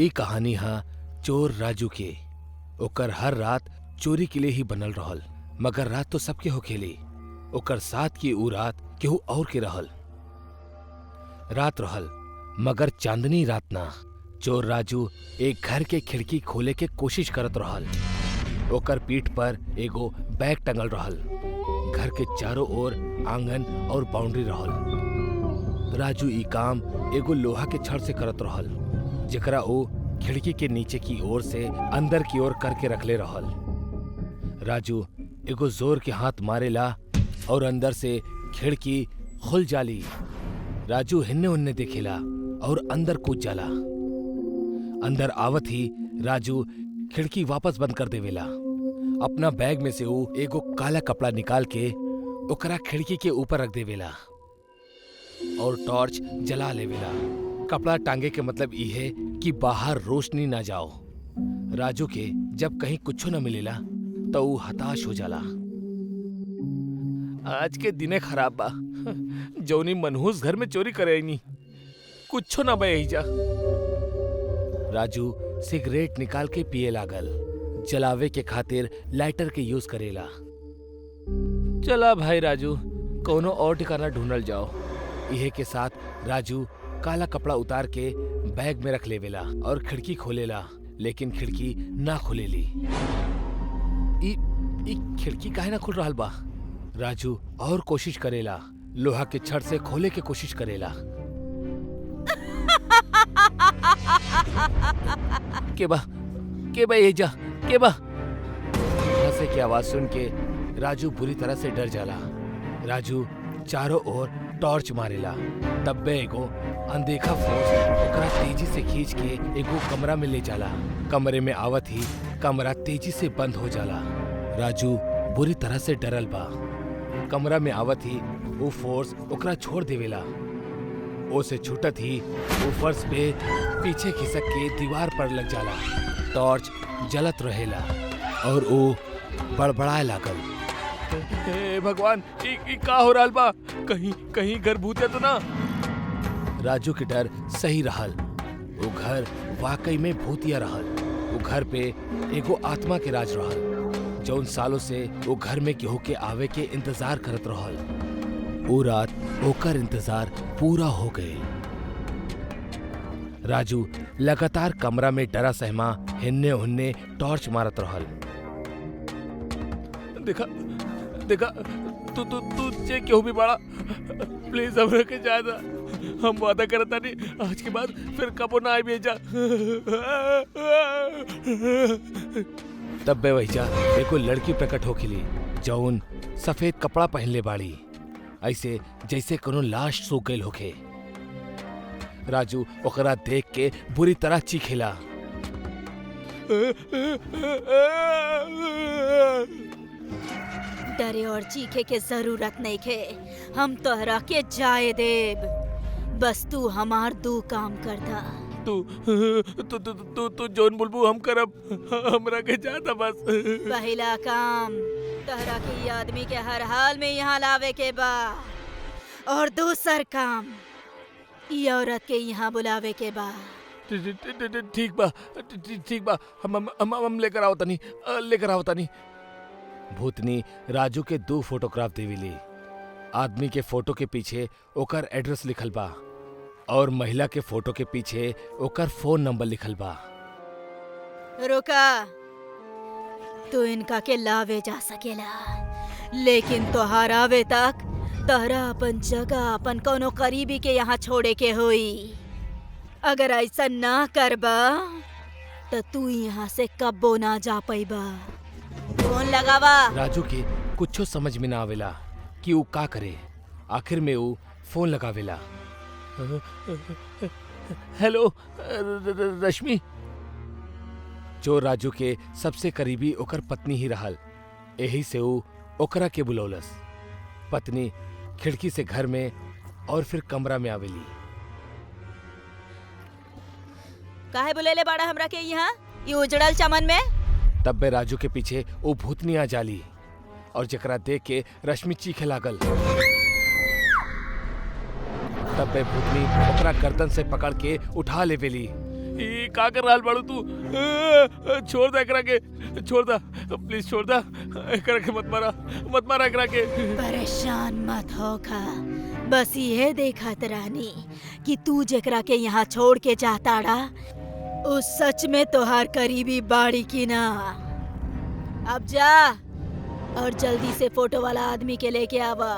ई कहानी हा चोर राजू के। ओकर हर रात चोरी के लिए ही बनल रहल, मगर रात तो सबके होखेली। ओकर साथ की ऊ रात केहू और के रहल। रात रहल मगर चांदनी रात ना। चोर राजू एक घर के खिड़की खोले के कोशिश करत रहल। ओकर पीठ पर एगो बैग टंगल रहल। घर के चारों ओर आंगन और बाउंड्री रहल। राजू ई काम एगो लोहा के छड़ से करत रहल, जेकरा वो खिड़की के नीचे की ओर से अंदर की ओर करके रखले रहल। राजू एगो जोर के हाथ मारेला और अंदर से खिड़की खुल जाली। राजू हिन्ने उन्ने देखेला और अंदर कूद जाला। अंदर आवत ही राजू खिड़की वापस बंद कर देवेला। अपना बैग में से वो एगो काला कपड़ा निकाल के ओकरा खिड़की के ऊपर रख देवेला और टॉर्च जला लेवेला। कपड़ा टांगे के मतलब ई है कि बाहर रोशनी ना जाओ। राजू के जब कहीं कुछ न मिलेला तो वो हताश हो जाला। आज के दिने खराब बा, जौनी मनहूस घर में चोरी करे नहीं, कुछ ना बे जा। राजू सिगरेट निकाल के पिए लागल। जलावे के खातिर लाइटर के यूज करेला। चला भाई राजू, कोनो और ठिकाना ढूंढल जाओ। इहे के साथ राजू काला कपड़ा उतार के बैग में रख लेवेला और खिड़की खोलेला, लेकिन खिड़की ना खुलेली। ई खिड़की काहे ना खुल रहल बा? राजू और कोशिश करेला, लोहा के छड़ से खोले के कोशिश करेला। के बा ये जा के बा। हंसे की आवाज सुन के राजू बुरी तरह से डर जाला। राजू चारों ओर टॉर्च मारेला। तब्बे एगो अनदेखा फोर्स ओकरा तेजी से खींच के एगो कमरा में ले जाला। कमरे में आवत ही कमरा तेजी से बंद हो जाला। राजू बुरी तरह से डरल बा। कमरा में आवत ही वो फोर्स ओकरा छोड़ देवेला। ओसे छूटत ही वो फर्श पे पीछे खिसक के दीवार पर लग जाला। टॉर्च जलत रहेला और वो बड़बड़ाए लागल। हे भगवान, ई का हो रहल बा? कहीं घर भूतिया तो ना? राजू के डर सही रहल। वो घर वाकई में भूतिया रहल। वो घर पे एगो आत्मा के राज रहल, जौन सालों से वो घर में केहू के आवे के इंतजार करत रहल। वो रात ओकर इंतजार पूरा हो गए। राजू लगातार कमरा में डरा सहमा हिन्ने हुन्ने टॉर्च मारत रहल। देखा तू चेक क्यों भी बड़ा, प्लीज हमरा के ज्यादा, हम वादा करता नहीं आज के बाद फिर कबो ना आई भेजा। तब बे वहीजा एको लड़की प्रकट होखिली, जौन सफेद कपड़ा पहनले बाड़ी, ऐसे जैसे कोनो लाश सूख गईल होखे। राजू ओकरा देख के बुरी तरह चीखेला। डरे और चीखे के जरूरत नहीं खे, हम तोहरा के जाए देब। बस तू हमार दू काम कर दा। तू जोन बुलबू हम करब, हमरा के जाता बस। पहला काम तोहरा के ये आदमी के हर हाल में यहाँ लावे के बा, और दूसर काम ये औरत के यहाँ बुलावे के बा। ठीक बा, हम लेकर आओ तनी। भूतनी राजू के 2 फोटोग्राफ देविली। आदमी के फोटो के पीछे ओकर एड्रेस लिखल बा और महिला के फोटो के पीछे ओकर फोन नंबर लिखल बा। रुका, तू इनका के लावे जा सकेला, लेकिन तोहार आवे तक तोहरा अपन जगह अपन कोनो करीबी के यहाँ छोड़े के होई। अगर ऐसा ना करबा तो तू यहाँ से कब्बो ना जा पाइबा। फोन लगावा। राजू के कुछो समझ में ना आवेला कि वो का करे। आखिर में वो फोन लगावेला। हेलो रश्मि। जो राजू के सबसे करीबी ओकर पत्नी ही रहल, यही से वो ओकरा के बुलौलस। पत्नी खिड़की से घर में और फिर कमरा में आवेली। काहे बुलेले बाड़ा हमरा के यहाँ ये उजड़ल चमन में? तब बे राजू के पीछे वो भूतनी आ जाली और जकरा देख के रश्मि चीखे लागल। तब बे भूतनी ओकरा गर्दन से पकड़ के उठा लेवेली। ई का कर रहल बाड़ू तू? छोड़ दे एकरा के, छोड़ दा, प्लीज छोड़ दा, एकरा के मत मारा एकरा के। परेशान मत होखा, बस ये देखत रानी कि तू जेकरा के यहाँ छोड़ के जाताड़ा उस सच में तोहार करीबी बाड़ी की ना। अब जा और जल्दी से फोटो वाला आदमी के लेके आवा,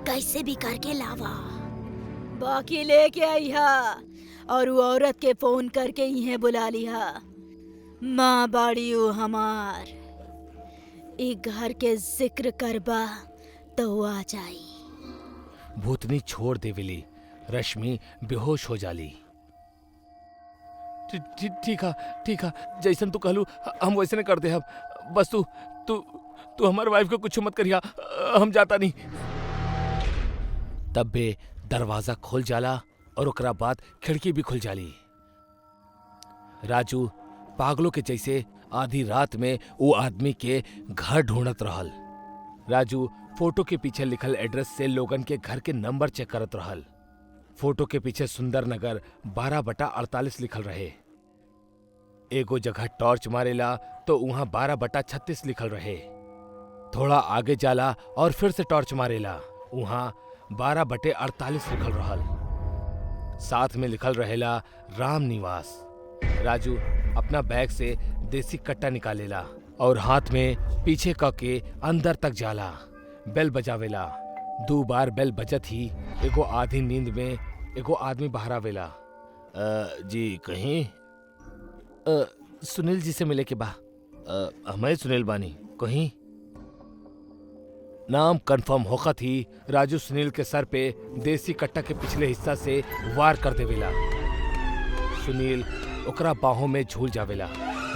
कैसे भी करके लावा। बाकी लेके आई हा और वो औरत के फोन करके इन्हें बुला लिहा। माँ बाड़ी उ हमार, ई घर के जिक्र करबा तो वो आ जाई। भूतनी छोड़ देवेली, रश्मि बेहोश हो जाली। ठीक है, जैसन तू कहलू हम वैसे कर दे। बस तू हमारे वाइफ को कुछ मत करिया, हम जाता नहीं। तब बे दरवाजा खोल जाला और ओकरा बाद खिड़की भी खुल जाली। राजू पागलों के जैसे आधी रात में वो आदमी के घर ढूंढत रहल। राजू फोटो के पीछे लिखल एड्रेस से लोगन के घर के नंबर चेक करत रहल। फोटो के पीछे सुंदर नगर 12/48 लिखल रहे। एगो जगह टॉर्च मारेला तो वहां 12/36 लिखल रहे। थोड़ा आगे जाला और फिर से टॉर्च मारेला, वहां 12/48 लिखल रहल। साथ में लिखल रहेला राम निवास। राजू अपना बैग से देसी कट्टा निकालेला और हाथ में पीछे के अंदर तक जाला। बेल बजावेला। 2 बार बेल बजत ही एगो आधी नींद में एगो आदमी बाहर आवेला। जी कहीं? सुनील जी से मिले के बा। हमें सुनील बानी कहीं? नाम कंफर्म होखत ही राजू सुनील के सर पे देसी कट्टा के पिछले हिस्सा से वार कर देवेला। सुनील ओकरा बाहों में झूल जावेला।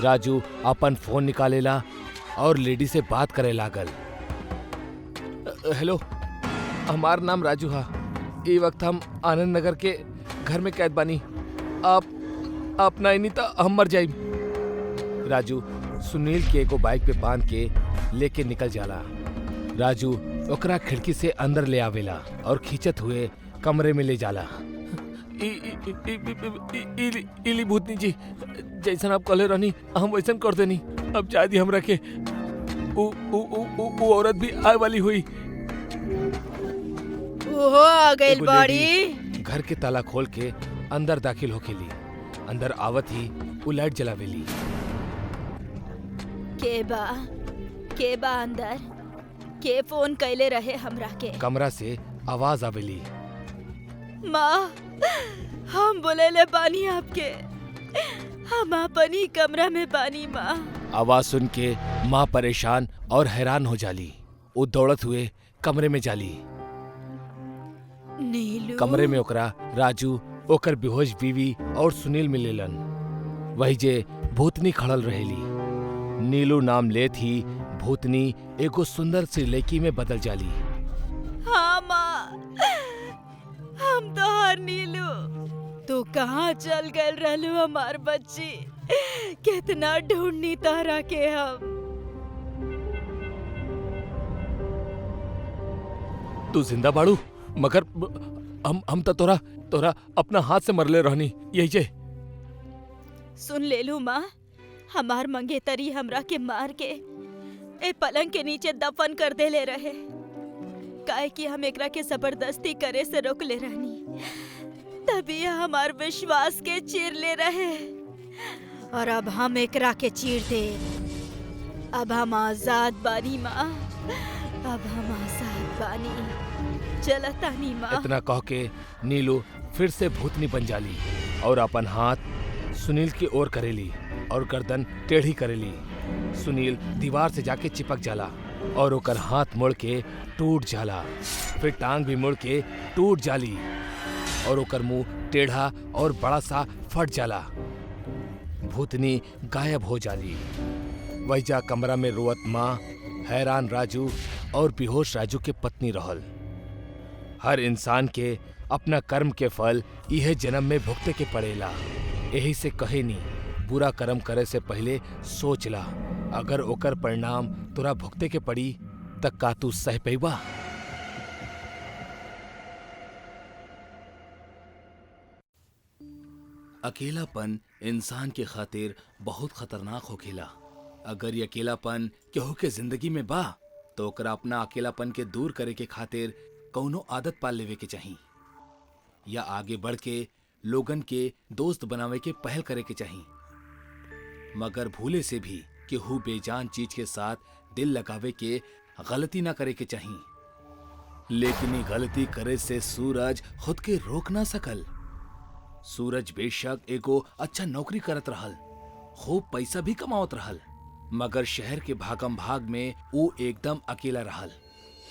राजू अपन फोन निकालेला और लेडी से बात करे लागल। हेलो, हमार नाम राजू हा। ये वक्त हम आनंद नगर के घर में कैद बानी। आप ना नहीं तो हम मर जाइम। राजू सुनील के एगो बाइक पे बांध के लेके निकल जाला। राजू ओकरा खिड़की से अंदर ले आवेला और खींचत हुए कमरे में ले जाला। इली भूतनी जी, जैसन आप कहले रहनी हम वैसन कर देनी। अब शायद हमरा के वो औरत भी आए वाली हुई। ओहो आ गइल बाड़ी। घर के ताला खोल के अंदर दाखिल होकेली। अंदर आवत ही वो लाइट जलावेली। के बा अंदर? के फोन कैले रहे हमरा के? कमरा से आवाज आवेली। माँ, हम बोलेले बानी आपके, हम अपनी कमरा में बानी माँ। आवाज सुन के माँ परेशान और हैरान हो जाली। वो दौड़त हुए कमरे में जाली। नीलू। कमरे में ओकरा राजू, ओकर बेहोश बीवी और सुनील मिलेलन। वही जे भूतनी खड़ल रहेली। नीलू नाम लेत ही भूतनी एगो सुंदर सी लड़की में बदल जाली। हाँ माँ, हम तो हर नीलू। तू कहाँ चल गए रहलू हमार बच्ची? कितना ढूंढनी तारा के हम। तू जिंदा बाड़ू, मगर हम तो तोरा अपना हाथ से मरले रहनी। यही जे सुन ले लू माँ, हमार मंगेतरी हमरा के मार के ए पलंग के नीचे दफन कर दे ले रहे। काहे कि हम एकरा के जबरदस्ती करे से रोक ले रहनी, तभी हमार विश्वास के चीर ले रहे। और अब हम एकरा के चीर दे। अब हम आजाद बानी माँ, अब हम आजाद बानी। चलतानी माँ। इतना कह के नीलू फिर से भूतनी बन जाली और अपन हाथ सुनील की ओर करेली और गर्दन टेढ़ी करेली। सुनील दीवार से जाके चिपक जाला और ओकर हाथ मुड़ के टूट जाला। फिर टांग भी मुड़ के टूट जाली और ओकर मुंह टेढ़ा और बड़ा सा फट जाला। भूतनी गायब हो जाली। वही जा कमरा में रोवत माँ, हैरान राजू और बेहोश राजू के पत्नी रहल। हर इंसान के अपना कर्म के फल यह जन्म में भुगते के पड़ेला। यही से कहे नी, बुरा कर्म करे से पहले सोच ला, अगर ओकर परिणाम तोरा भुगते के पड़ी तक का तू सह पैबा? अकेलापन इंसान के खातिर बहुत खतरनाक होखेला। अगर ये अकेलापन केहू के जिंदगी में बा तो ओकरा अपना अकेलापन के दूर करे के खातिर कौनो आदत पाल लेवे के चाही या आगे बढ़ के लोगन के दोस्त बनावे के पहल करे के चाही। मगर भूले से भी केहू बेजान चीज के साथ दिल लगावे के गलती ना करे के चाही। लेकिन ये गलती करे से सूरज खुद के रोक ना सकल। सूरज बेशक एगो अच्छा नौकरी करत रहल, खूब पैसा भी कमावत रहल, मगर शहर के भागम भाग में वो एकदम अकेला रहल।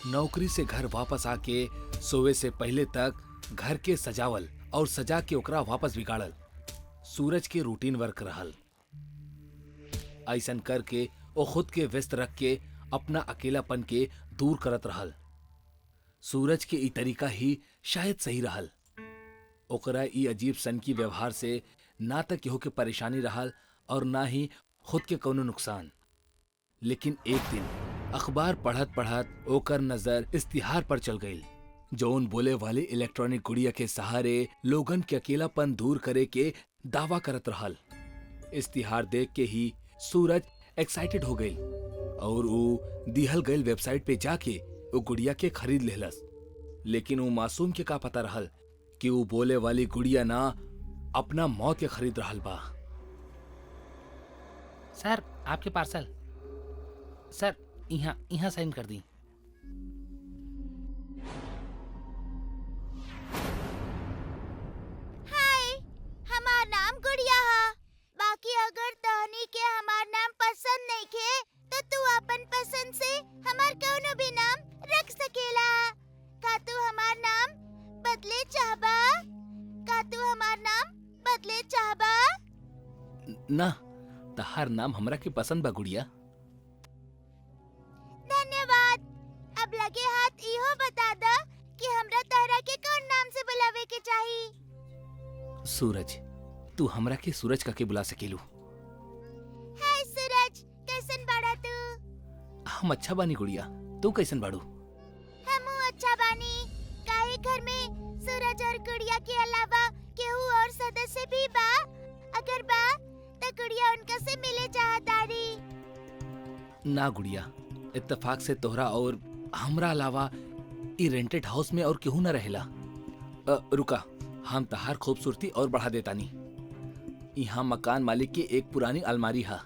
नौकरी से घर वापस आके सोवे से पहले तक घर के सजावल और सजा के ओकरा वापस बिगाड़ल सूरज के रूटीन वर्क रहल। ऐसन करके वो खुद के व्यस्त रख के अपना अकेलापन के दूर करत रहल। सूरज के ई तरीका ही शायद सही रहल। ओकरा ई अजीब सन की व्यवहार से ना तक केहू के परेशानी रहल और ना ही खुद के कोनो नुकसान। लेकिन एक दिन अखबार पढ़त पढ़त ओकर नजर इश्तिहार पर चल गई, जौन बोले वाले इलेक्ट्रॉनिक गुड़िया के सहारे लोगन के अकेलापन दूर करे के दावा करत रहल। इश्तिहार देख के ही सूरज एक्साइटेड हो गई और वो दिहल गई वेबसाइट पे जाके वो गुड़िया के खरीद लेहलस। लेकिन वो मासूम के का पता रहल कि वो बोले वाली गुड़िया ना अपना मौत के खरीद रहल बा। सर आपके पार्सल। सर यहाँ साइन कर दी। हाय, हमार नाम गुड़िया है। बाकी अगर तहनी के हमार नाम पसंद नहीं खे तो तू अपन पसंद से हमार कौनो भी नाम रख सकेला। का तू हमार नाम बदले चाहबा? का तू हमार नाम बदले चाहबा? ना, तहार नाम हमरा के पसंद बा गुड़िया। धन्यवाद। अब लगे हाथ इहो बता दा कि हमरा तहरा के कौन नाम से बुलावे के चाही। सूरज, तू हमरा के सूरज का के बुला सकेलू। हाय सूरज, कैसन बाड़ा तू? हम अच्छा बानी गुड़िया, तू कैसन बाड़ू? हमू अच्छा बानी। काहे घर में सूरज और गुड़िया के अलावा केहू और सदस्य भी बा? अगर बा तो गुड़िया उनका से मिले चाहतारी। ना गुड़िया, इत्तेफाक से तोहरा और हमरा अलावा ई रेंटेड हाउस में और केहू ना रहेला। रुका, हम तहार खूबसूरती और बढ़ा देतानी। यहाँ मकान मालिक की एक पुरानी अलमारी है,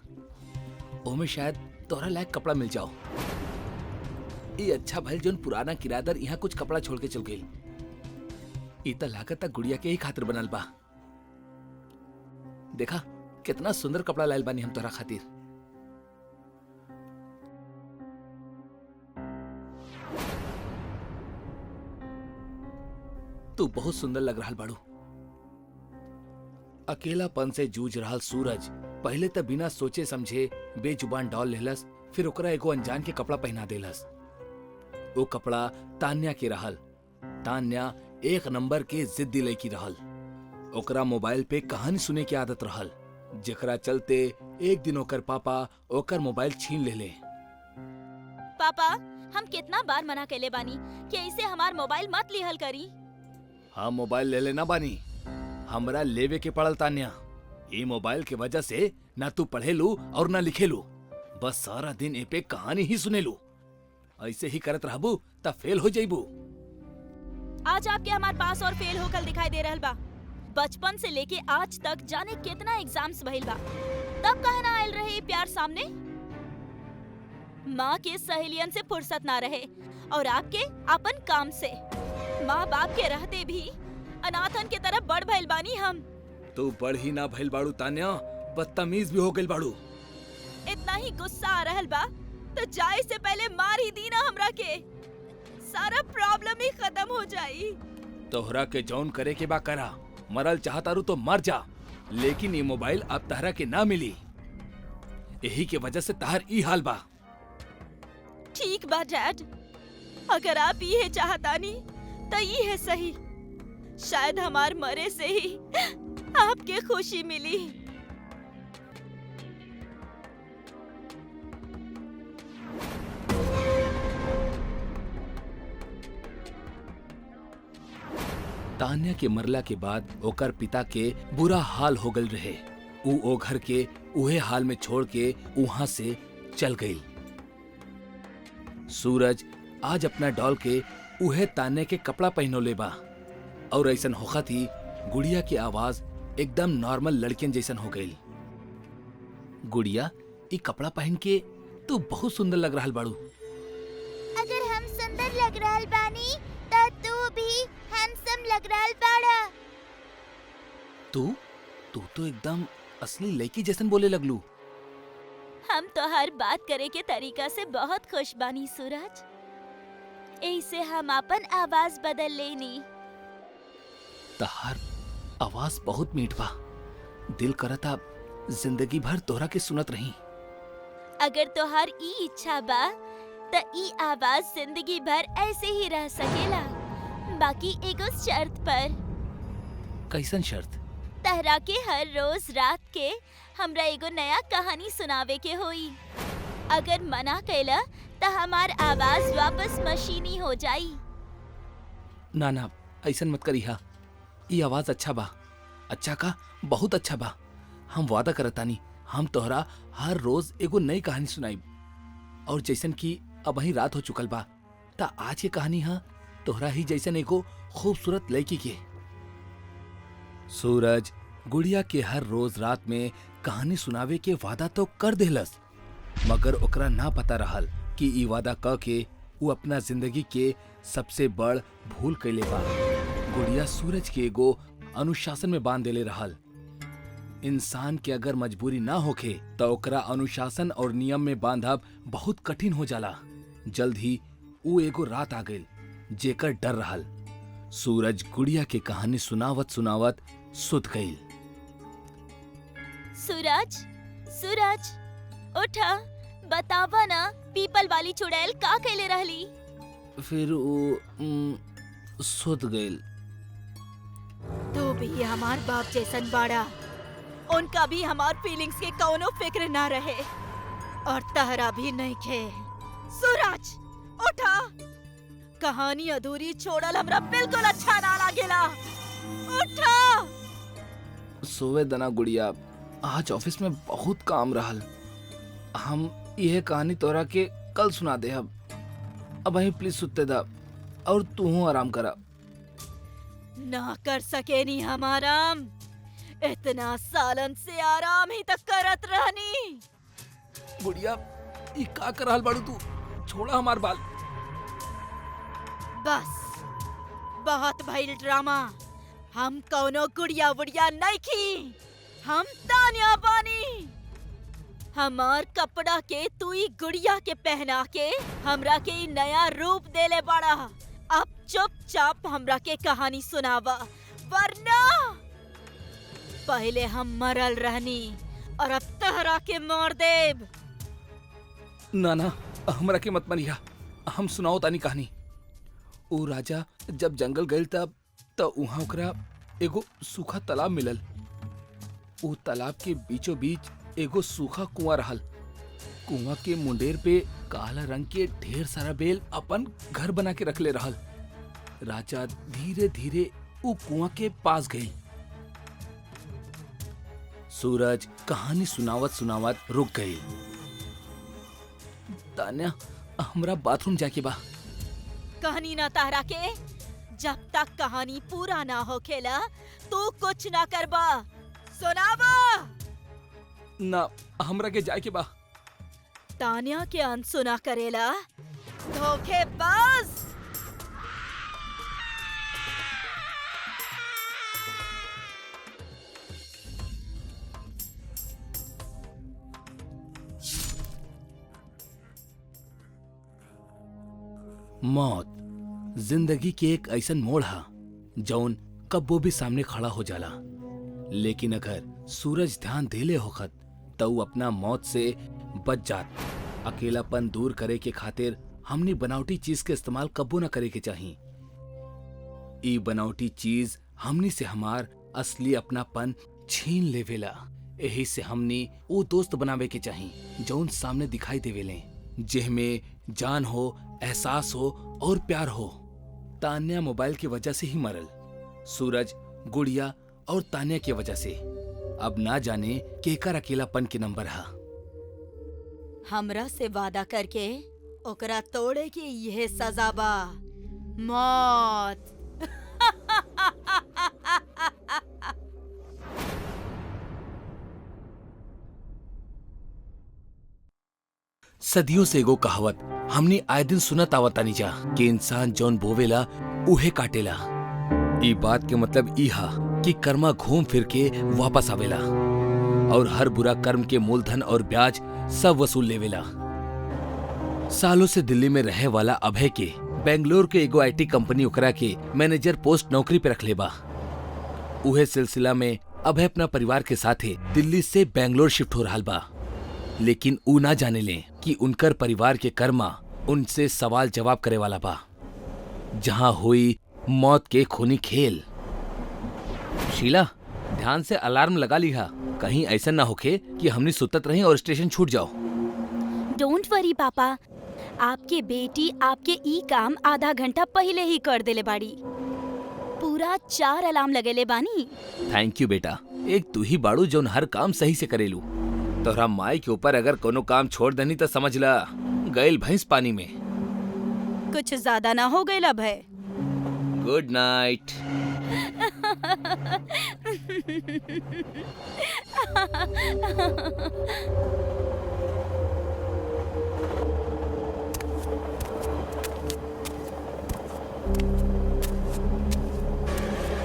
ओमे शायद तोहरा लायक कपड़ा मिल जाओ। ये अच्छा भल जोन पुराना किराएदार यहाँ कुछ कपड़ा छोड़ के चल गई। ई त लागत गुड़िया के ही खातिर बनल बा। देखा कितना सुंदर कपड़ा लायल बानी हम तोहरा खातिर। तू बहुत सुंदर लग रहा बाड़ू। अकेलापन से जूझ रहा सूरज पहले तो बिना सोचे समझे बेजुबान डॉल लेहलस, फिर ओकरा एगो अनजान के कपड़ा पहना देलस। वो कपड़ा तान्या के रहल। तान्या एक नंबर के जिद्दी लड़की रहल। ओकरा मोबाइल पे कहानी सुने की आदत रहल, जेकरा चलते एक दिन ओकर पापा ओकर मोबाइल छीन लेले। पापा, हम कितना बार मना कैले बानी कि ऐसे हमार मोबाइल मत लिहल करी। हम मोबाइल ले लेना बानी, हमरा लेवे के पड़ल तान्या। ये मोबाइल के वजह से ना तू पढ़े लू और ना लिखे लू, बस सारा दिन ए पे कहानी ही सुने लू। ऐसे ही करत रहबू तब फेल हो जाइबू। आज आपके हमार पास और फेल होकर दिखाई दे रहल बा। बचपन से लेके आज तक जाने कितना एग्जाम्स भइल बा, तब कहना आयल रहे प्यार सामने। माँ के सहेलियन से फुर्सत ना रहे और आपके अपन काम से। माँ बाप के रहते भी अनाथन के तरफ बढ़ भइल बानी हम। तू बढ़ ही ना भइल बाड़ू तान्या, बदतमीज भी हो गइल बाड़ू। इतना ही गुस्सा आ रहल बा तो जाए से पहले मार ही दी ना हमरा के, सारा प्रॉब्लम ही खत्म हो जाई। तोहरा के जौन करे के बा करा, मरल चाहतारू तो मर जा, लेकिन ये मोबाइल अब तहरा के ना मिली। यही के वजह से तहर ई हाल बा। ठीक बा डैड, अगर आप ये चाहतानी तो ये है सही। शायद हमार मरे से ही आपके खुशी मिली। तान्या के मरला के बाद ओकर पिता के बुरा हाल हो गल रहे। ऊ ओ घर के उहे हाल में छोड़ के वहां से चल गई। सूरज आज अपना डॉल के उहे तान्या के कपड़ा पहनोले बा और ऐसन होखत ही गुड़िया की आवाज एकदम नॉर्मल लड़कियन जैसन हो गई। गुड़िया, ई कपड़ा पहन के तू बहुत सुंदर लग रहा बाड़ू। अगर हम सुंदर लग रहल बानी तो तू भी हैंडसम लग रहल बाड़ा। तू तो एकदम असली लड़की जैसन बोले लगलू। हम तो हर बात करे के तरीका से बहुत खुश बानी सूरज। ऐसे हम अपन आवाज बदल लेनी। तहार आवाज बहुत मीठ बा। दिल करता जिंदगी भर तोहरा के सुनत रही। अगर तोहार ई इच्छा बा त ई आवाज जिंदगी भर ऐसे ही रह सकेला, बाकी एगो शर्त पर। कैसन शर्त? तहरा के हर रोज रात के हमरा एगो नया कहानी सुनावे के होई। अगर मना कैला त हमार आवाज वापस मशीनी हो जाई। ना ना, ऐसन मत करिहा। ई आवाज अच्छा बा। अच्छा का? बहुत अच्छा बा। हम वादा करतानी हम तोहरा हर रोज एगो नई कहानी सुनाई। और जैसन कि अब ही रात हो चुकल बा ता आज के कहानी हा तोहरा ही जैसन एगो खूबसूरत लड़की के। सूरज गुड़िया के हर रोज रात में कहानी सुनावे के वादा तो कर देलस, मगर ओकरा ना पता रहल कि ई वादा क के वो अपना जिंदगी के सबसे बड़ भूल कैले बा। गुड़िया सूरज के एगो अनुशासन में बांध देले रहल। इंसान के अगर मजबूरी ना होखे तो ओकरा अनुशासन और नियम में बांधब बहुत कठिन हो जाला। जल्द ही वो एगो रात आ गई जेकर डर रहल। सूरज गुड़िया के कहानी सुनावत सुनावत सुत गई। सूरज, सूरज, उठा, बतावा ना पीपल वाली चुड़ैल का कैले रहली? फिर वो सुत गई। तू भी हमार बाप जैसन बाड़ा। उनका भी हमार फीलिंग्स के कौनो फिक्र ना रहे और तहरा भी नहीं खे। सूरज, उठा। कहानी अधूरी छोड़ल हमरा बिल्कुल अच्छा ना लागेला। उठा। सोवे दना गुड़िया, आज ऑफिस में बहुत काम रहल। हम यह कहानी तोरा के कल सुना दे। अब वहीं प्लीज सुते दा और तू आराम करा। ना कर सके नी हम आराम। इतना सालन से आराम ही तक करत रहनी। गुड़िया, ई का कर रहल बाड़ू तू? छोड़ा हमार बाल। बस, बहुत भइल ड्रामा। हम कौनो गुड़िया वुड़िया नहीं खी। हम तान्या बानी। हमार कपड़ा के तू ई गुड़िया के पहना के हमरा के ई नया रूप देले बाड़ा। अब चुपचाप हमरा के कहानी सुनावा, वरना पहले हम मरल रहनी और अब तहरा के मार देब। ना ना, हमरा के मत मरिया। हम सुनाओ तानी कहानी। ओ राजा जब जंगल गए तब वहां ओकरा एगो सूखा तालाब मिलल। ओ तालाब के बीचों बीच एगो सूखा कुआं रहल। कुआं के मुंडेर पे काला रंग के ढेर सारा बेल अपन घर बना के रखले रहल। राजा धीरे धीरे वो कुआं के पास गई। सूरज कहानी सुनावत सुनावत रुक गई। तान्या, हमरा बाथरूम जाके बा। कहानी ना तहरा के। जब तक कहानी पूरा ना होखेला तू कुछ ना करबा। सुनावा। ना, हमरा के जाके बा। तान्या के अनसुना करेला धोखेबाज। मौत जिंदगी के एक ऐसन मोड़ हा जौन कब्बो भी सामने खड़ा हो जाला। लेकिन अगर सूरज ध्यान देले होखत तो वो अपना मौत से बच जात। अकेलापन दूर करे के खातिर हमने बनावटी चीज के इस्तेमाल कब्बो न करे के चाहिए। ई बनावटी चीज हमनी से हमार असली अपनापन छीन लेवेला। यही से हमनी वो दोस्त बनावे के चाहिए जौन सामने दिखाई देवेले, जिसमें जान हो, एहसास हो और प्यार हो। तान्या मोबाइल की वजह से ही मरल। सूरज, गुड़िया और तान्या की वजह से। अब ना जाने केकर अकेलापन के नंबर हा। हमरा से वादा करके ओकरा तोड़े की यह सजा बा, मौत। सदियों से एगो कहावत हमने आए दिन सुनत आवतानी जा कि इंसान जौन बोवेला उहे काटेला। ई बात के मतलब ई हा कि कर्मा घूम फिर के वापस आवेला और हर बुरा कर्म के मूलधन और ब्याज सब वसूल लेवेला। सालों से दिल्ली में रहे वाला अभय के बेंगलोर के एगो IT कंपनी ओकरा के मैनेजर पोस्ट नौकरी पे रख लेबा। उहे सिलसिला में अभय अपना परिवार के साथे दिल्ली से बेंगलोर शिफ्ट हो रहा बा। लेकिन ऊ ना जाने ले कि उनकर परिवार के कर्मा उनसे सवाल जवाब करे वाला बा, जहां हुई मौत के खूनी खेल। शीला, ध्यान से अलार्म लगा लिहा, कहीं ऐसा ना होके कि हमने सुतत रहे और स्टेशन छूट जाओ। डोंट वरी पापा, आपके बेटी आपके ई काम आधा घंटा पहले ही कर देले बाड़ी। पूरा 4 अलार्म लगेले बानी। थैंक यू बेटा, एक तू ही बाड़ू जौन हर काम सही से करेलू। तोहरा माई के ऊपर अगर कोनो काम छोड़ देनी तो समझ ला गइल भैंस पानी में। कुछ ज्यादा ना हो गइल अभय। Good night.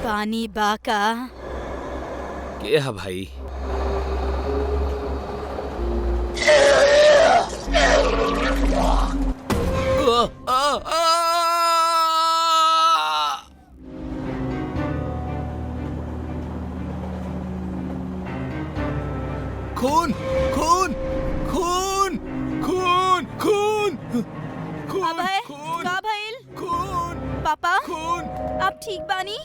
पानी बाका के हा भाई? खून खून खून खून खून खून अभय, खून का भइल? खून पापा, खून आप ठीक बानी?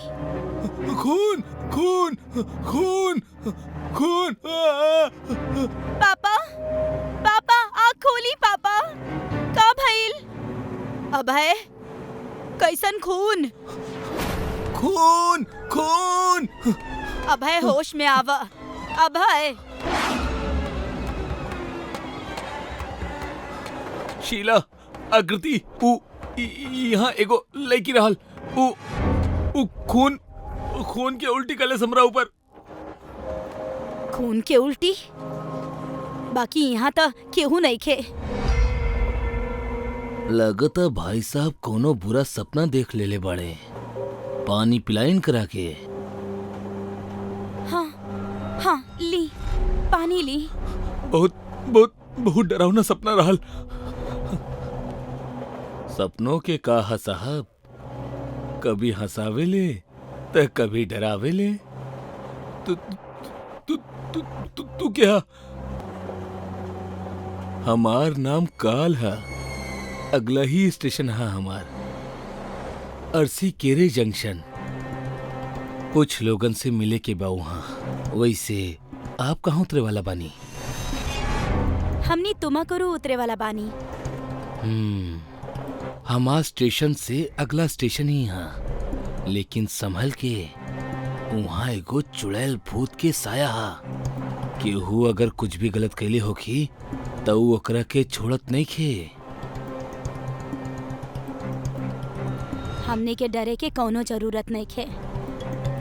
खून खून खून खून। पापा, पापा आँख खोली पापा, का भइल? अभय, कैसन खून? खून खून। अभय होश में आवा। अभय, शीला, आकृति, यहाँ एगो लड़की रहल। उ खून खून के उल्टी कले हमरा ऊपर। खून के उल्टी? बाकी यहाँ तो केहू नहीं खे। लगता भाई साहब कोनो बुरा सपना देख लेले बाड़े। पानी पिलाइन करा के। हाँ हाँ, ली पानी ली। बहुत बहुत बहुत डरावना सपना रहल। सपनों के का हा साहब, कभी हंसावेले तो कभी डरावेले। तू तू तू तू तू क्या? हमार नाम काल है, अगला ही स्टेशन है हमार, अरसी केरे जंक्शन। कुछ लोगन से मिले के बा वहाँ। वैसे आप कहाँ उतरे वाला बानी? हमनी तुमाकुरु उतरे वाला बानी। हमार स्टेशन से अगला स्टेशन ही यहाँ, लेकिन संभल के, वहाँ एगो चुड़ैल भूत के साया हा। केहू अगर कुछ भी गलत कैले होखी तो ऊ ओकरा के छोड़त नहीं खे। हमनी के डरे के कौनो जरूरत नहीं खे।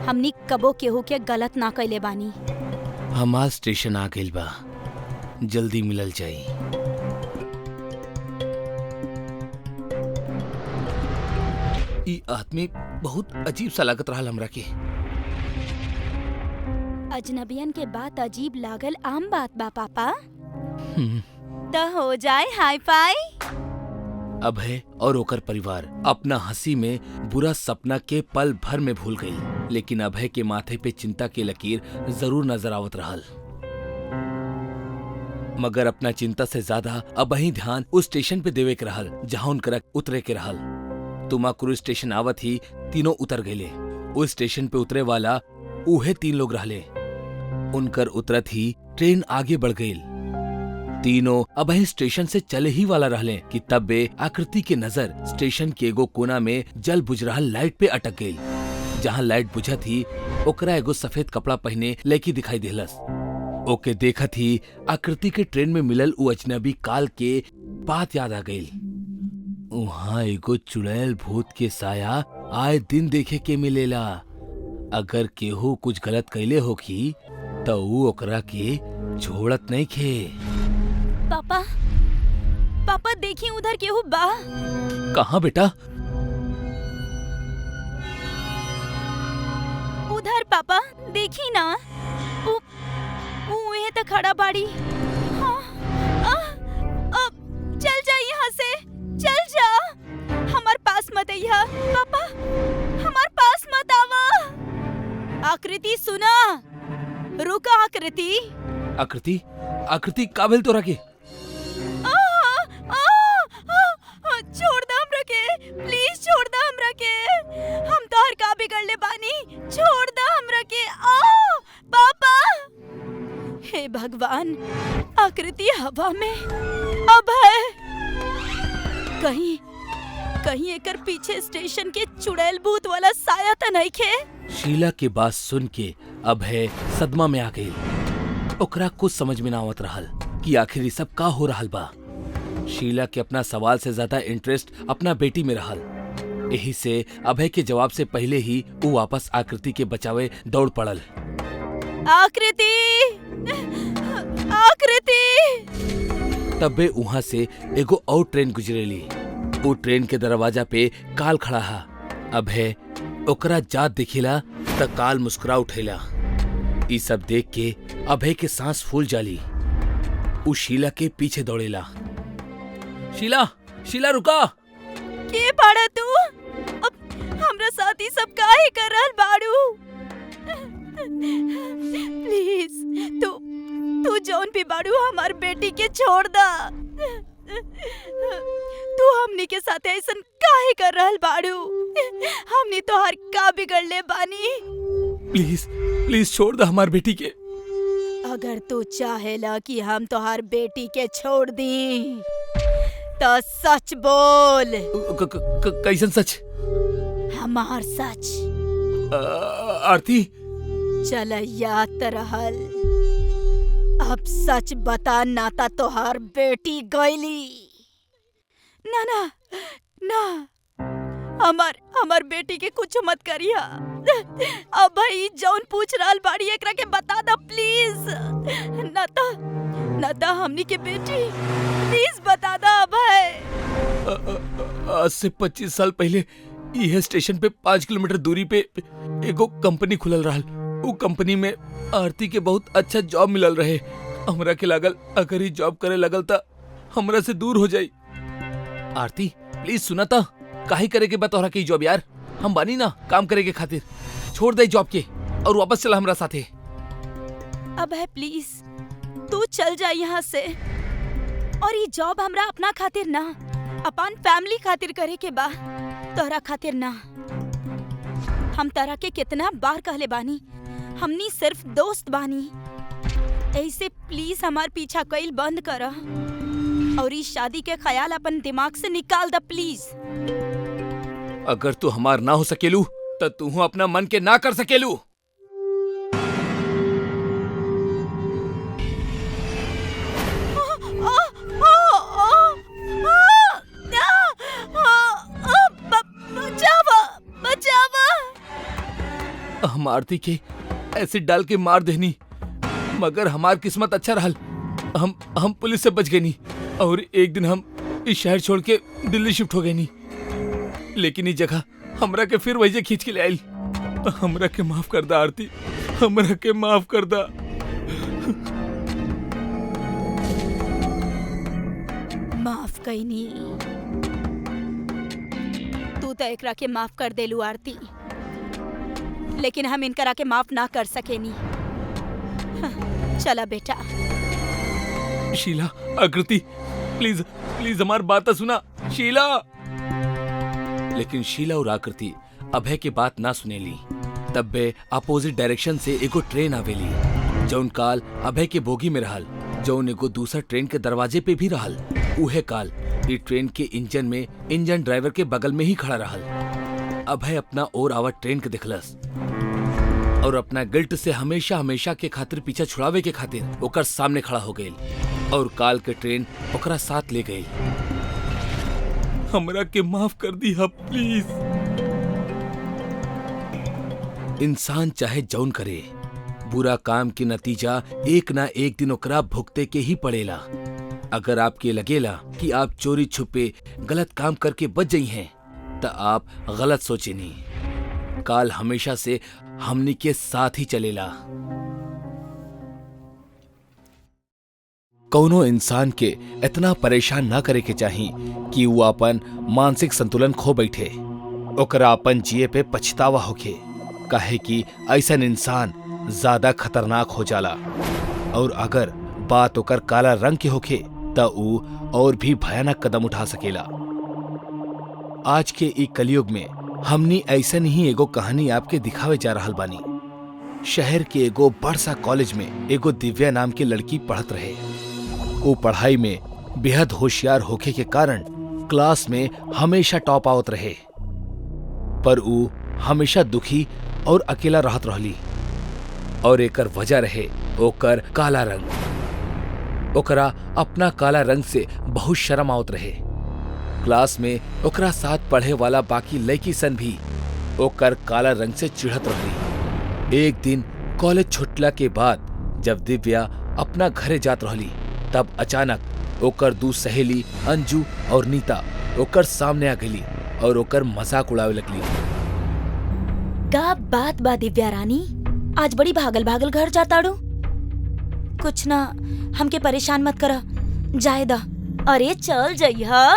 हमनी कबो केहू के गलत ना कैले बानी। हमार स्टेशन आ गइल बा, जल्दी मिलल जाई। ई आदमी बहुत अजीब सा लागत रहल हमरा के। अजनबियन के बात अजीब लागल आम बात बा पापा। तो हो जाए हाई फाई। अभय और ओकर परिवार अपना हंसी में बुरा सपना के पल भर में भूल गई, लेकिन अभय के माथे पे चिंता के लकीर जरूर नजर आवत रहल। मगर अपना चिंता से ज्यादा अबही ध्यान उस स्टेशन पे देवे के रहल जहां उनकरा उतरे के रहल। तुमाकुरु स्टेशन आवत ही तीनों उतर गए। उस स्टेशन पे उतरे वाला उहे 3 लोग रहले। उनकर उतरत ही ट्रेन आगे बढ़ गई। तीनों अबही स्टेशन से चले ही वाला रहले कि तब बे आकृति के नजर स्टेशन के एगो कोना में जल बुझ रहल लाइट पे अटक गई, जहाँ लाइट बुझा थी ओकरा एगो सफेद कपड़ा पहने लड़की दिखाई देलस। ओके देखा थी आकृति के ट्रेन में मिलल उ अजनबी काल के बात याद आ गई। वहाँ एगो चुड़ैल भूत के साया आए दिन देखे के मिलेला। अगर केहू कुछ गलत कैले होखी तो ऊ ओकरा के छोड़त नहीं खे। पापा पापा देखी उधर केहू बा। कहाँ बेटा? उधर पापा देखी ना, उहे तो खड़ा बाड़ी। हाँ, चल जा यहाँ से, चल जा। हमार पास मत आइया पापा, हमार पास मत आवा। आकृति सुना, रुका आकृति। आकृति आकृति काबिल तो रखे। छोड़ दो हमरा के, प्लीज छोड़ दो हमरा के। हम तो हर का बिगड़ ले बानी, छोड़ दो हमरा के। पापा, हे भगवान, आकृति हवा में अब है। कहीं कहीं एकर पीछे स्टेशन के चुड़ैल भूत वाला साया तो नहीं खे। शीला के बात सुन के अभय सदमा में आ गई। ओकरा कुछ समझ में ना आवत रहल कि आखिर सब का हो रहल बा। शीला के अपना सवाल से ज्यादा इंटरेस्ट अपना बेटी में रहल। यही से अभय के जवाब से पहले ही वो वापस आकृति के बचावे दौड़ पड़ल। आकृति, आकृति। तबे वहाँ से एगो और ट्रेन गुजरेली। वो ट्रेन के दरवाजा पे काल खड़ा हा। अभय ओकरा जात दिखिला त काल मुस्कुरा उठेला। ई सब देख के अभय के सांस फूल जाली। उ शीला के पीछे दौड़ेला। शीला, शीला रुका। के बाड़ा तू? अब हमरा साथ ही सब काहे कर रहल बाड़ू? प्लीज तू जौन भी बाड़ू हमार बेटी के छोड़ दा। तू हमनी के साथ ऐसन काहे कर रहल बाड़ू? हमनी तो हर का बिगड़ ले बानी। प्लीज प्लीज छोड़ दे हमार बेटी के। अगर तू चाहेला कि हम तोहार बेटी के छोड़ दी तो सच बोल। कैसन सच? हमार सच। आरती, चल याद रहल। अब सच बता, नाता तोहार बेटी गईली। ना ना ना, हमार बेटी के कुछ मत करिया। अब भाई जौन पूछ रहल बाड़ी एकरा के बता दा प्लीज। नाता हमनी के बेटी, प्लीज बता दा अभय। आज से 25 साल पहले यह स्टेशन पे 5 किलोमीटर दूरी पे एगो कंपनी खुलल रहल। वो कंपनी में आरती के बहुत अच्छा जॉब मिलल रहे। हमरा के लागल अगर ही जॉब करे लगल ता हमरा से दूर हो जाई। आरती प्लीज सुना ता, काहे करे के बतौरा के जॉब यार। हम बानी ना काम करे के खातिर। छोड़ दे जॉब के और वापस चला हमरा साथे। अभय प्लीज तू चल जा यहाँ से। और ये जॉब हमरा अपना खातिर ना, अपन फैमिली खातिर करे के बा, तोहरा खातिर ना। हम तरह के कितना बार कहले बानी, हमनी सिर्फ दोस्त बानी। ऐसे प्लीज हमार पीछा कईल बंद करा और इस शादी के ख्याल अपन दिमाग से निकाल द प्लीज। अगर तू हमार ना हो सकेलू तो तू अपना मन के ना कर सकेलू। हम आरती के एसिड डाल के मार देनी, मगर हमार किस्मत अच्छा रहल। हम पुलिस से बच गए नी और एक दिन हम इस शहर छोड़ के दिल्ली शिफ्ट हो गए नी। लेकिन इस जगह हमरा के फिर वही खींच के ले आई। हमरा के माफ कर दा आरती, हमरा के माफ कर दा। माफ कईनी, तू तो एकरा के माफ कर देलू आरती, लेकिन हम इनकरा के माफ ना कर सकेनी। चला बेटा। शीला, आकृति प्लीज प्लीज हमार बात सुना। शीला। लेकिन शीला और आकृति अभय के बात ना सुनेली। तब्बे अपोजिट डायरेक्शन से एगो ट्रेन आवेली जौन काल अभय के बोगी में रहल, जौन एगो दूसरा ट्रेन के दरवाजे पे भी रहल। उहे काल ये ट्रेन के इंजन में इंजन ड्राइवर के बगल में ही खड़ा रहल। अभय अपना और आवत ट्रेन के दिखलस और अपना गिल्ट से हमेशा हमेशा के खातिर पीछा छुड़ावे के खातिर ओकर सामने खड़ा हो गई और काल के ट्रेन ओकरा साथ ले गई। हमरा के माफ कर दी प्लीज। इंसान चाहे जौन करे, बुरा काम के नतीजा एक ना एक दिन ओकरा भुगते के ही पड़ेला। अगर आपके लगेला कि आप चोरी छुपे गलत काम करके बच गई हैं, तो आप गलत सोचे नहीं। काल हमेशा से हमनी के साथ ही चलेला। कौनो इंसान के इतना परेशान ना करे के चाही कि वो अपन मानसिक संतुलन खो बैठे, ओकरा अपन जिए पे पछतावा होके, काहे कि ऐसा इंसान ज्यादा खतरनाक हो जाला। और अगर बात ओकर काला रंग के होके त ऊ और भी भयानक कदम उठा सकेला। आज के ई कलयुग में हमनी ऐसन ही एगो कहानी आपके दिखावे जा रहल बानी। शहर के एगो बड़ सा कॉलेज में एगो दिव्या नाम की लड़की पढ़त रहे। वो पढ़ाई में बेहद होशियार होखे के कारण क्लास में हमेशा टॉप आवत रहे, पर ऊ हमेशा दुखी और अकेला रहत रहली। और एकर वजह रहे ओकर काला रंग। ओकरा अपना काला रंग से बहुत शर्म आवत रहे। क्लास में ओकरा साथ पढ़े वाला बाकी लड़की सन भी ओकर काला रंग से चिढ़त रहली। एक दिन कॉलेज छुटला के बाद जब दिव्या अपना घरे जात रहली, तब अचानक ओकर दू सहेली अंजू और नीता ओकर सामने आ गई और ओकर मजाक उड़ावे लगली। का बात बा दिव्या रानी, आज बड़ी भागल भागल घर जाताड़ू। कुछ ना, हमके परेशान मत करा, जाए दा। अरे चल जइहा,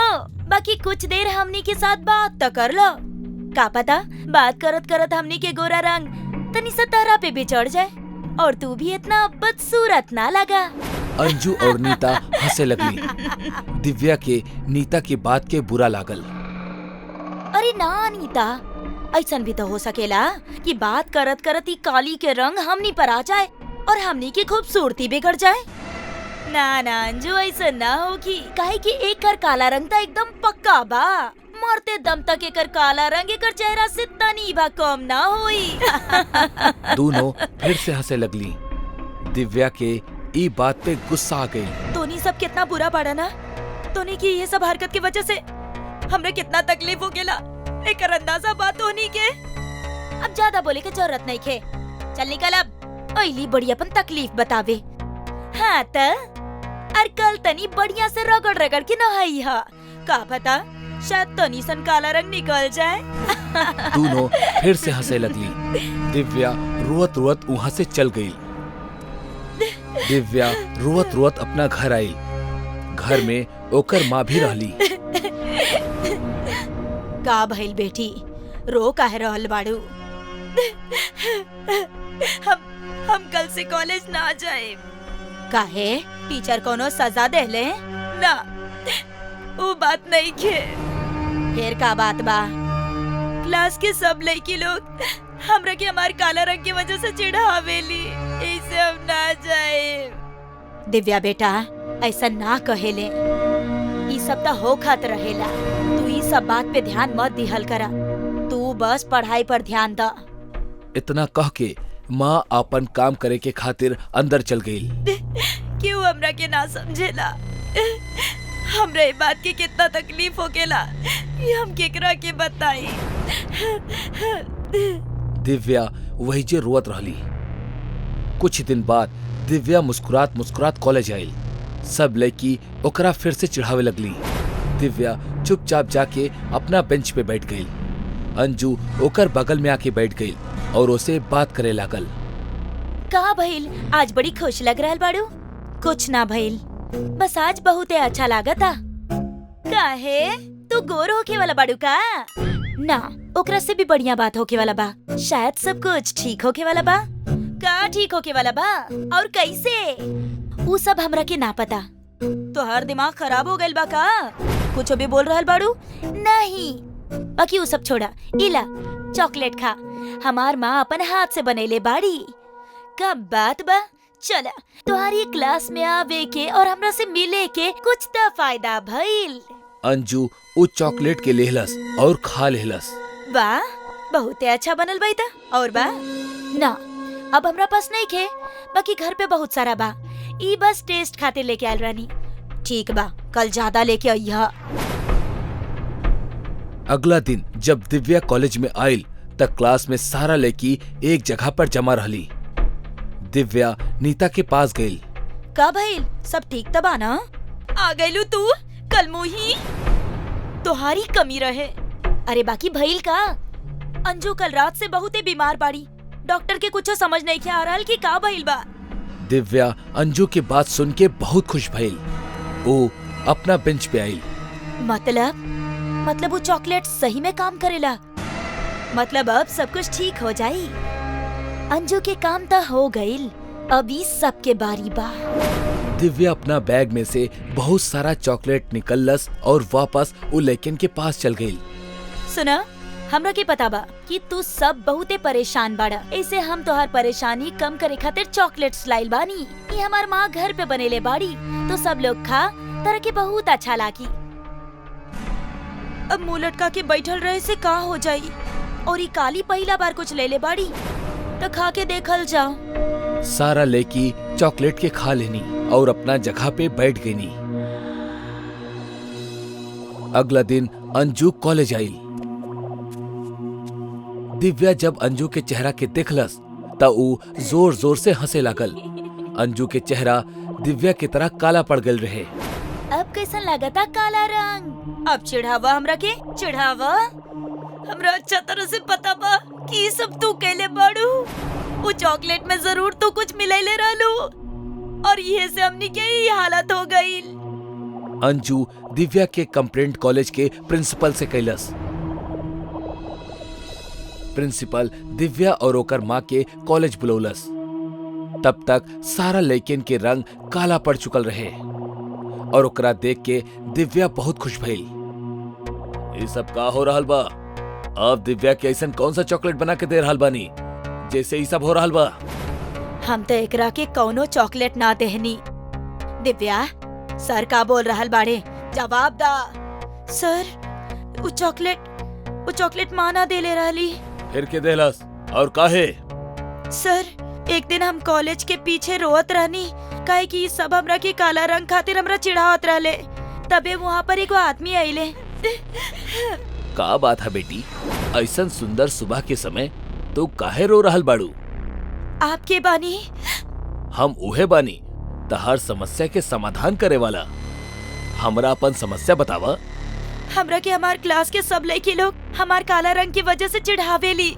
बाकी कुछ देर हमनी के साथ बात तो कर लो। का पता बात करत करत हमनी के गोरा रंग तनी सा तारा पे भी चढ़ जाए और तू भी इतना बदसूरत ना लगा। अंजू और नीता हंसे लगली। दिव्या के नीता की बात के बुरा लागल। अरे ना नीता, ऐसा भी तो हो सकेला कि बात करत करत ही काली के रंग हमनी पर आ जाए और हमनी की खूबसूरती बिगड़ जाए। ना ना अंजू, ऐसा ना होगी, काहे कि एक कर काला रंग तो एकदम पक्का बा। मरते दम तक एकर काला रंग एकर चेहरा से तनी भा कम ना होई। दोनों फिर से हंसे लगली। दिव्या के ई बात पे गुस्सा आ गई। तोनी सब कितना बुरा पड़ा ना, तोनी की ये सब हरकत की वजह से हमरे कितना तकलीफ हो गेला, एकर अंदाजा बात होनी के। अब ज्यादा बोले के जरूरत नहीं खे, चल निकल अब। ओइली बड़ी अपन तकलीफ बतावे। हाँ त और कल तनी बढ़िया से रगड़ रगड़ के नहाई हा, का पता शायद तनी सन काला रंग निकल जाए। दोनों फिर से हंसे लगली। दिव्या रोवत रोवत वहाँ से चल गई। दिव्या रोवत रोवत अपना घर आई। घर में ओकर माँ भी रहली। का भइल बेटी, रो काहे रहल बाड़ू? हम कल से कॉलेज ना जाए। काहे? टीचर कोनो सजा देले? ना, वो बात नहीं खे। फिर का बात बा? क्लास के सब लड़की लोग हमरा के हमार काला रंग की वजह से चिढ़ावेली, ऐसे हम ना जाए। दिव्या बेटा, ऐसा ना कहेले, ई सब तो हो खात रहेला। तू ई सब बात पे ध्यान मत दिहल करा, तू बस पढ़ाई पर ध्यान दा। इतना कह के माँ अपन काम करे के खातिर अंदर चल गई। क्यों हमरा के ना समझेला? हमरा ये बात की कितना तकलीफ होकेला, ये हम केकरा के बताई। दिव्या वही जे रोवत रहली। कुछ दिन बाद दिव्या मुस्कुरात मुस्कुरात कॉलेज आई। सब लड़की ओकरा फिर से चिढ़ावे लगली। दिव्या चुपचाप जाके अपना बेंच पे बैठ गई। अंजू ओकर बगल में आके बैठ गई और उसे बात करे लागल। का भइल, आज बड़ी खुश लग रहल बाड़ू? कुछ ना भइल, बस आज बहुत अच्छा लागता। काहे? तू गोर होके वाला बाड़ू का? ना, ओकरा से भी बढ़िया बात होके वाला बा। शायद सब कुछ ठीक होके वाला बा। का ठीक होके वाला बा और कैसे? वो सब हमरा के ना पता। तो हर दिमाग खराब हो गइल बा का? कुछ भी बोल रहल बाड़ू? नहीं, बाकी वो सब छोड़ा। इला चॉकलेट खा, हमार माँ अपन हाथ से बनेले बाड़ी। का बात बा? चला, तुम्हारी क्लास में आवे के और हमरा से मिले के कुछ तो फायदा भइल। अंजू उस चॉकलेट के लेहलस और खा लेहलस। वाह, बहुते अच्छा बनल बा था। और बा ना, अब हमरा पास नहीं खे, बाकी घर पे बहुत सारा बा। ई बस टेस्ट खातिर लेके आयल रानी। ठीक बा, कल ज्यादा लेके आइहा। अगला दिन जब दिव्या कॉलेज में आयल तक क्लास में सारा लड़की एक जगह पर जमा रहली। दिव्या नीता के पास गई। का भइल, सब ठीक तबा ना? आ गइलू तू, कल मुही तोहारी कमी रहे। अरे बाकी भइल का? अंजू कल रात से बहुते बीमार बाड़ी। डॉक्टर के कुछ समझ नहीं के आ रहल कि का भइल बा। दिव्या अंजू की बात सुन के बहुत खुश भइल। वो अपना बेंच पे आई। मतलब वो चॉकलेट सही में काम करेला? मतलब अब सब कुछ ठीक हो जाई। अंजू के काम तो हो गइल, अभी सबके बारी बा। दिव्या अपना बैग में से बहुत सारा चॉकलेट निकलस और वापस वो लड़कन के पास चल गई। सुना, हमरा के पता बा कि तू सब बहुते परेशान बाड़ा। ऐसे हम तोहार परेशानी कम करे खातिर चॉकलेट्स लाइल बानी। ये हमार माँ घर पे बनेले बाड़ी, तो सब लोग खा, तरह के बहुत अच्छा लागी। अब मुंह लटका के बैठल रहे से का हो जाई। और ये काली पहला बार कुछ ले ले बाड़ी, तो खा के देखल जाओ। सारा लड़की चॉकलेट के खा लेनी और अपना जगह पे बैठ गई। अगला दिन अंजू कॉलेज आई। दिव्या जब अंजू के चेहरा के देखलस तब वो जोर जोर से हंसे लागल। अंजू के चेहरा दिव्या की तरह काला पड़ गल रहे। अब कैसा लगता काला रंग? अब चिढ़ावा हमरा के, चिढ़ावा। हमरा अच्छा तरह से पता बा कि ये सब तू कैले बाड़ू। वो चॉकलेट में जरूर तू कुछ मिलाइले रहलू, और ये से हमनी के ही हालत हो गई। अंजू दिव्या के कंप्लेंट कॉलेज के प्रिंसिपल से कैलस। प्रिंसिपल दिव्या और ओकर माँ के कॉलेज बुलौलस। तब तक सारा लड़किन के रंग काला पड़ चुकल रहे और ओकरा देख के दिव्या बहुत खुश भइल। ये सब का हो रहल बा? अब दिव्या के ऐसा कौन सा चॉकलेट बना के दे रहल बानी जैसे ये सब हो रहल बा? हम तो एकरा के कौनो चॉकलेट ना देहनी। दिव्या, सर का बोल रहल बाड़े, जवाब दा। सर, वो चॉकलेट माँ ना देले रहली। फिर के देलस और काहे? सर, एक दिन हम कॉलेज के पीछे रोत रहनी, काहे कि सब हमरा के काला रंग खातिर हमरा चिढ़ावत रहले। तबे वहाँ पर एगो आदमी आइले। का बात है बेटी, ऐसा सुंदर सुबह के समय तू काहे रो रहल बाड़ू? आपके बानी? हम उहे बानी, तहार समस्या के समाधान करे वाला। हमरा अपन समस्या बतावा। हमरा के हमार क्लास के सब लड़के लोग हमार काला रंग की वजह से चिढ़ावेली,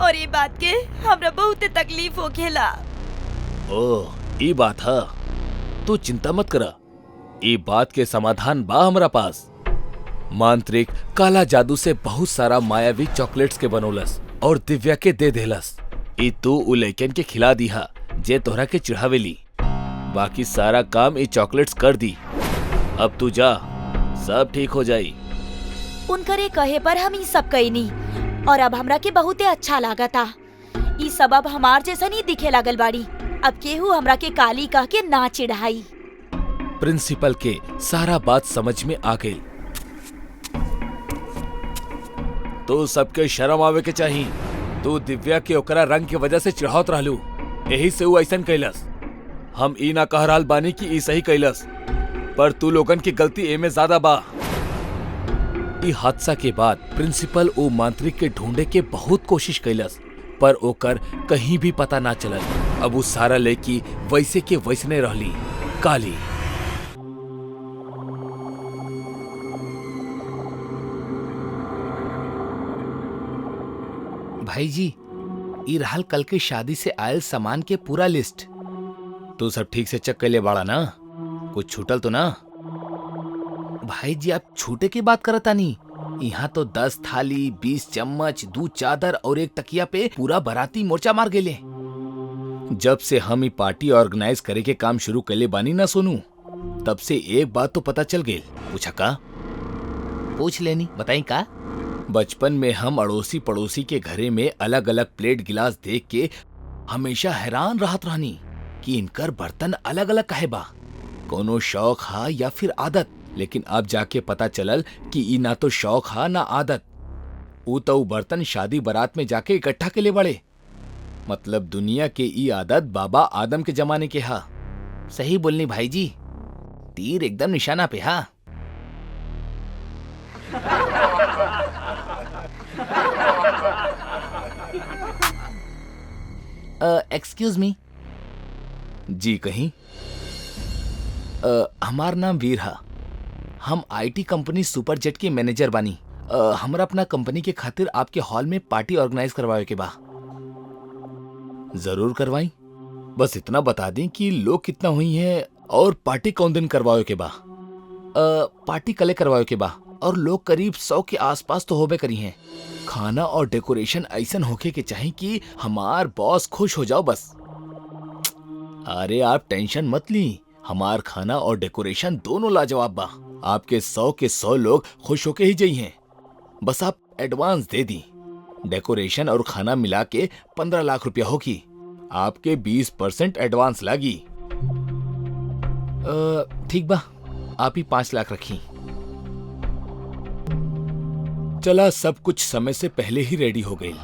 और ये बात के हमरा बहुत तकलीफ होखेला। ओह, ये बात है। तू चिंता मत करा, ये बात के समाधान बा हमरा पास। मांत्रिक काला जादू से बहुत सारा मायावी चॉकलेट्स के बनोलस और दिव्या के दे देलस। ई तू उ लड़कन के खिला दिहा जे तोहरा के चिढ़ावेली। बाकी सारा काम ये चॉकलेट्स कर दी। अब तू जा, सब ठीक हो जाई। उनकरे कहे पर हम ये सब कईनी, और अब हमरा के बहुते अच्छा लागता। ई सब अब हमार जैसा नहीं दिखे लागल बाड़ी। अब केहू हमरा के काली कह के ना चिढ़ाई। प्रिंसिपल के सारा बात समझ में आ गई। तो सबके शर्म आवे के चाहिए। तू दिव्या के ओकरा रंग की वजह से चिढ़ावत रहलू, यही से वो ऐसा कैलस। हम ई ना कह रहल बानी कि ई सही कैलस, पर तू लोगन की गलती एमे ज्यादा बा। ई हादसा के बाद प्रिंसिपल ओ मांत्रिक के ढूंढे के बहुत कोशिश कैलस, पर ओकर कहीं भी पता ना चलल। अब वो सारा लड़की वैसे के वैसने रहली, काली। भाई जी, ई रहल कल की शादी से आयल सामान के पूरा लिस्ट। तू सब ठीक से चेक कर ले बाड़ा ना? कुछ छूटल तो ना? भाई जी, आप छूटे की बात करता नहीं। यहाँ तो 10 थाली, 20 चम्मच, 2 चादर और 1 तकिया पे पूरा बाराती मोर्चा मार गेले। जब से हम ई पार्टी ऑर्गेनाइज करे के काम शुरू कैले बानी ना सोनू, तब से एक बात तो पता चल गई। पूछा का? पूछ लेनी, बताई का? बचपन में हम अड़ोसी पड़ोसी के घरे में अलग अलग प्लेट गिलास देख के हमेशा हैरान रहत रहनी कि इनकर बर्तन अलग अलग काहे बा। कोनो शौक हा या फिर आदत, लेकिन अब जाके पता चलल कि ई ना तो शौक हा ना आदत। ऊ तो ऊ बर्तन शादी बारात में जाके इकट्ठा के ले बड़े। मतलब दुनिया के ई आदत बाबा आदम के जमाने के हा। सही बोलनी भाई जी, तीर एकदम निशाना पे हा। Excuse me. जी कहीं। हमार नाम वीर हा। हम आईटी कंपनी सुपरजेट के मैनेजर बानी। हमरा अपना कंपनी के खातिर आपके हॉल में पार्टी ऑर्गेनाइज करवावे के बा। जरूर करवाई, बस इतना बता दें कि लोग कितना हुई हैं और पार्टी कौन दिन करवावे के बा। पार्टी कले करवावे के बा और लोग करीब 100 के आसपास तो होबे करी हैं। खाना और डेकोरेशन ऐसन होके के चाहिए कि हमार बॉस खुश हो जाओ बस। अरे आप टेंशन मत ली, हमार खाना और डेकोरेशन दोनों लाजवाब बा। आपके 100 के 100 लोग खुश होके ही जाई हैं। बस आप एडवांस दे दी। डेकोरेशन और खाना मिला के 15 लाख रुपया होगी। आपके 20% एडवांस लागी। ठीक बा, आप ही 5 लाख रखी। चला सब कुछ समय से पहले ही रेडी हो गई।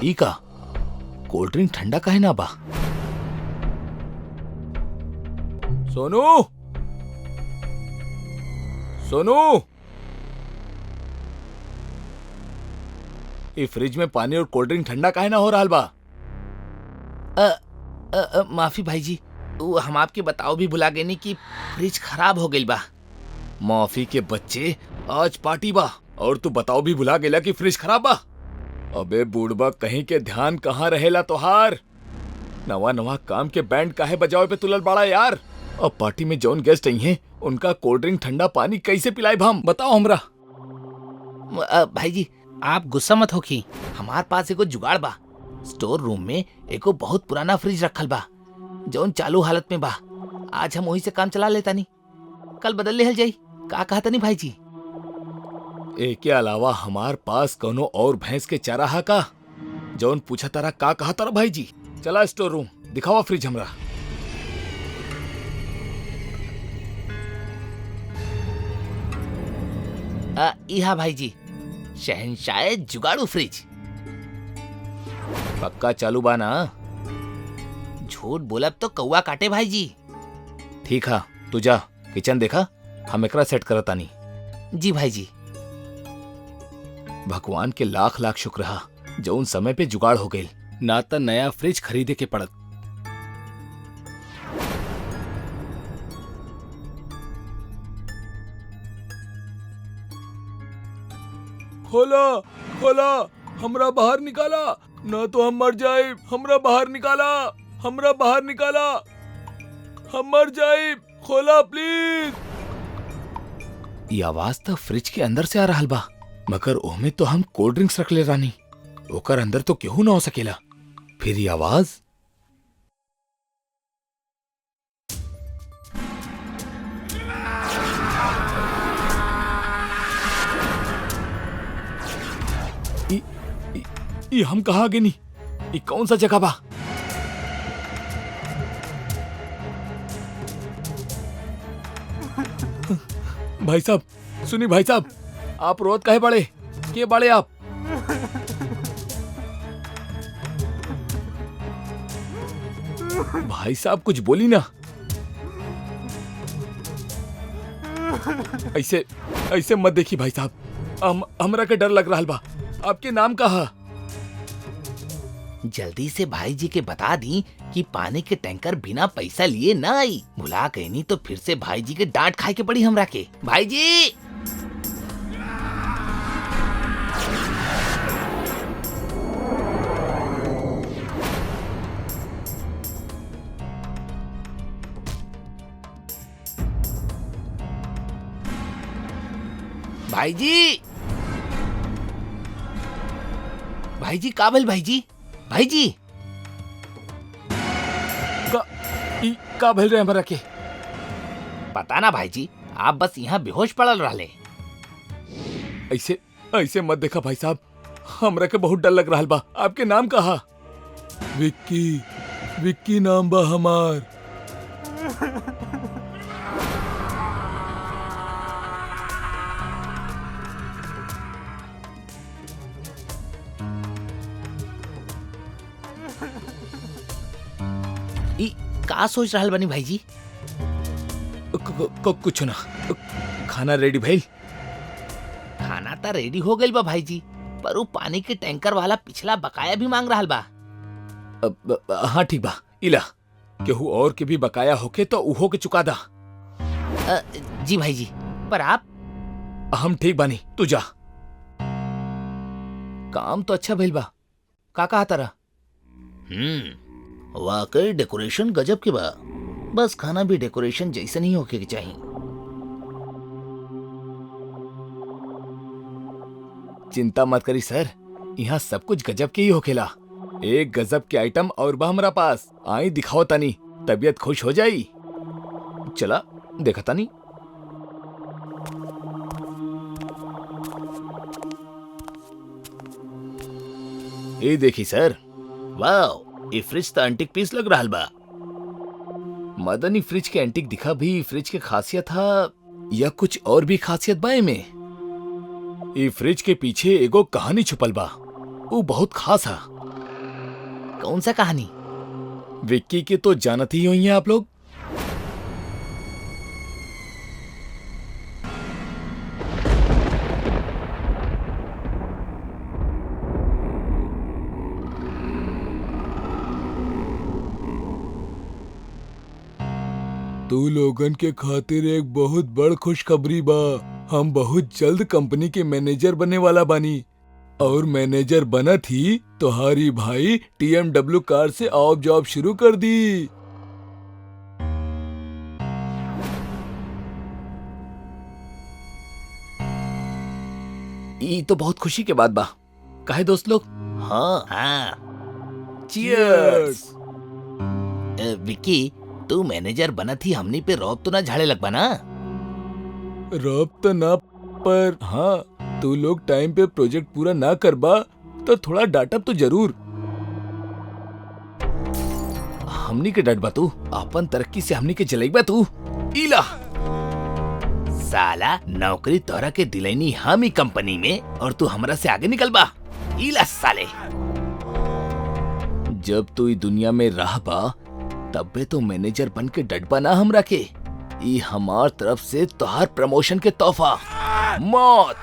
इका कोल्ड ड्रिंक ठंडा काहे ना बा? सोनू, सोनू, ये फ्रिज में पानी और कोल्ड ड्रिंक ठंडा काहे ना हो रहा बा? माफी भाई जी, हम आपके बताओ भी भुला गए नहीं कि फ्रिज खराब हो गई बा। माफी के बच्चे, आज पार्टी बा और तू बताओ भी भुला गेला कि फ्रिज खराब बा। अबे बूढ़बा कहीं के ध्यान कहाँ रहेला तोहार? नवा नवा काम के बैंड काहे बजावे पे तुलल बाड़ा यार। अब पार्टी में जौन गेस्ट आई हैं उनका कोल्ड ड्रिंक ठंडा पानी कैसे पिलाए हम बताओ हमरा। भाई जी आप गुस्सा मत होखी, हमार पास एगो जुगाड़ बा। स्टोर रूम में एगो बहुत पुराना फ्रिज रखल बा जौन चालू हालत में बा। आज हम वही से काम चला लेता नहीं, कल बदल ले जाई। का कहता नहीं भाई जी? के अलावा हमार पास कोनो और भैंस के चारा का जौन पूछा तारा का कहा तारा भाई जी। चला स्टोर रूम दिखावा फ्रिज हमरा। इहा भाई जी, शहनशाह जुगाड़ू फ्रिज। पक्का चालू बा ना? झूठ बोलब तो कौवा काटे भाई जी। ठीक है, तू जा किचन देखा, हम एकरा सेट करता नहीं। जी भाई जी। भगवान के लाख लाख शुक्र हा जौन समय पे जुगाड़ हो गई, ना तो नया फ्रिज खरीदे के पड़त। खोला खोला, हमरा बाहर निकाला, ना तो हम मर जाए। हमरा बाहर निकाला, हमरा बाहर निकाला, हम मर जाए। खोला प्लीज। ये आवाज तो फ्रिज के अंदर से आ रहा बा, मगर ओमे तो हम कोल्ड ड्रिंक्स रख ले रानी, ओकर अंदर तो केहू ना हो सकेला। फिर ये आवाज ये हम कहाँ आगे नहीं, ये कौन सा जगह बा? भाई साहब सुनी, भाई साहब आप रोत काहे बड़े के बड़े आप? भाई साहब कुछ बोली ना। ऐसे ऐसे मत देखी भाई साहब, हमरा के डर लग रहा बा। आपके नाम कहा? जल्दी से भाई जी के बता दी कि पानी के टैंकर बिना पैसा लिए ना आई। भुला गई नहीं तो फिर से भाई जी के डांट खाए के पड़ी हमरा के। भाई जी भाई जी, भाई जी काबिल, भाई जी, भाई जी का भेल रहे हमरा के? पता ना भाई जी, आप बस यहाँ बेहोश पड़ल रहले। ऐसे ऐसे मत देखा भाई साहब, हमरा के बहुत डर लग रहा बा। आपके नाम कहा? विक्की, विक्की नाम बा हमार। ई का सोच रहल बनी भाई जी? कुछ ना, खाना रेडी भइल। खाना तो रेडी हो गइल बा भाई जी, पर वो पानी के टैंकर वाला पिछला बकाया भी मांग रहल बा। हाँ ठीक बा, इला केहू और के भी बकाया होके तो उहो के चुका दा। जी भाई जी, पर आप? हम ठीक बानी, तू जा। काम तो अच्छा भइल बा, का कहा तारा? वाकई डेकोरेशन गजब के बा, बस खाना भी डेकोरेशन जैसे नहीं होके चाहिए। चिंता मत करी सर, यहाँ सब कुछ गजब के ही होखेला। एक गजब के आइटम और बा हमरा पास, आई दिखाओ तानी, तबीयत खुश हो जाई। चला देखा तानी। ये देखी सर। वाओ, ये फ्रिज तो एंटीक पीस लग रहा बा। मदनी फ्रिज के एंटीक दिखा भी फ्रिज के खासियत था या कुछ और भी खासियत बा में? ये फ्रिज के पीछे एगो कहानी छुपल बा, वो बहुत खास है। कौन सा कहानी? विक्की के तो जानती ही होंगे आप लोग। तू लोगन के खातिर एक बहुत बड़ खुशखबरी बा। हम बहुत जल्द कंपनी के मैनेजर बने वाला बानी, और मैनेजर बनत ही तुम्हारी भाई TMW कार से ऑफ जॉब शुरू कर दी। ये तो बहुत खुशी के बात बा, काहे दोस्त लोग? हाँ, चीयर्स। विक्की, तू मैनेजर बनत ही हमनी पे रौब तो ना झाड़े लग बा ना? रब तो ना, पर हाँ, तू लोग टाइम पे प्रोजेक्ट पूरा ना करबा तो थोड़ा डांटब तो जरूर। हमनी के डट बा तू, अपन तरक्की से हमनी के जलेबा तू। इला साला, नौकरी तोरा के दिलैनी हम ही कंपनी में, और तू हमरा से आगे निकल बा। इला साले, जब तू इस दुनिया में रह बा तबे तो मैनेजर बन के डटबा ना हमरा के। ई हमार तरफ से तोहार प्रमोशन के तोहफा। मौत।